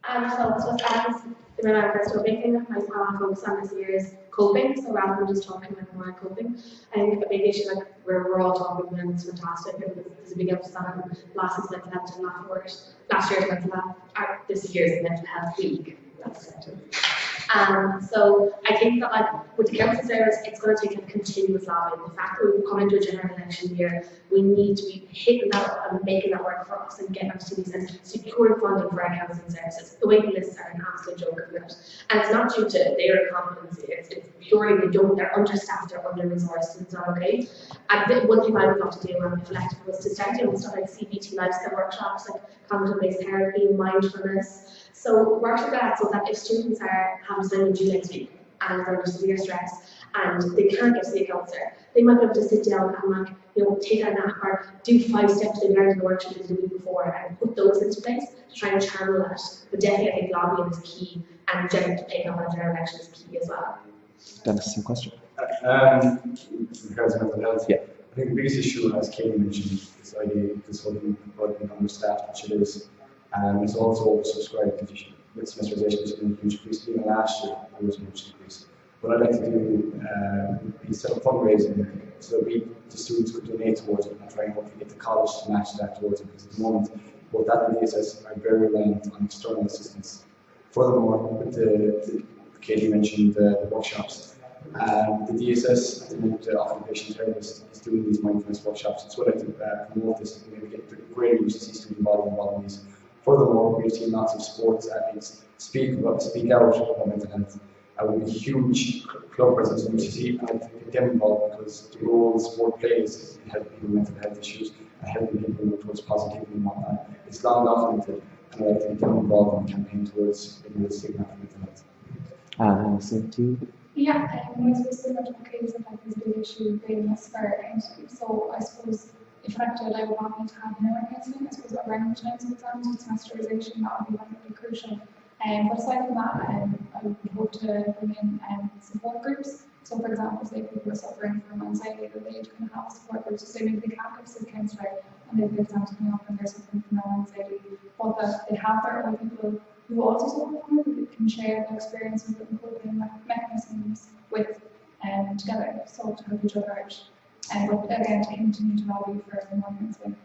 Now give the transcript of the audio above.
So as the manifesto, a big thing that my panel focus on this year is coping. So rather than just talking about more coping, I think a big issue like we're all talking and it's fantastic. And there's a big emphasis on last year's mental health and last year's mental health, this year's mental health week. So I think that like with the council service, it's going to take a continuous lobbying. The fact that we've come into a general election year, we need to be hitting that up and making that work for us and getting our cities and securing funding for our housing services. The waiting lists are an absolute joke of it. And it's not due to their incompetency, it's purely they're understaffed, they're under-resourced, and it's not okay. And one thing I would love to do when we elected was to start doing stuff like CBT lifestyle workshops, like cognitive-based therapy, mindfulness. So work like that so that if students are having something due next week and they're under severe stress and they can't get to the counselor, they might be able to sit down and take a nap or do 5 steps they learned in the workshop the week before and put those into place to try and channel that. But definitely I think lobbying is key and taking up on general election is key as well. Dennis, some question? Regards mental health, yeah. I think the biggest issue, as Katie mentioned, this idea of this whole about understaffed, which it is. It's also oversubscribed position. With semesterization, there's been a huge increase. Even last year, there was a huge increase. What I'd like to do is set up fundraising so that the students could donate towards it and try and hopefully get the college to match that towards it. Because at the moment, both that and the DSS are very reliant on external assistance. Furthermore, with Katie mentioned the workshops. The DSS, at the moment, the Occupational Therapist, is doing these mindfulness workshops. So I'd like to promote this and maybe get the greater UCC student involved in these. Furthermore, we've seen lots of sports athletes speak out about mental health. With a huge club presence in UCC, and I think get them involved because the role sport plays in helping people with mental health issues and helping people move towards positivity and whatnot. It's long documented, and I'd like to get them involved in the campaign towards getting rid of stigma for mental health. Same to you? Yeah, my specific advocates have this big issue being a spur entity. So I suppose if elected, I would want me to have more counselling. I suppose around financial exams and semesterization, that would be really crucial. But aside from that, I would hope to bring in support groups. So, for example, say people are suffering from anxiety, that they can have support groups. So, maybe they can't go to the counsellor and they have exams coming up and they're suffering from anxiety, but that they have their own people who also suffer from it, who can share their experiences and coping mechanisms with together, so to help each other out. But again, to continue to lobby for more counselling.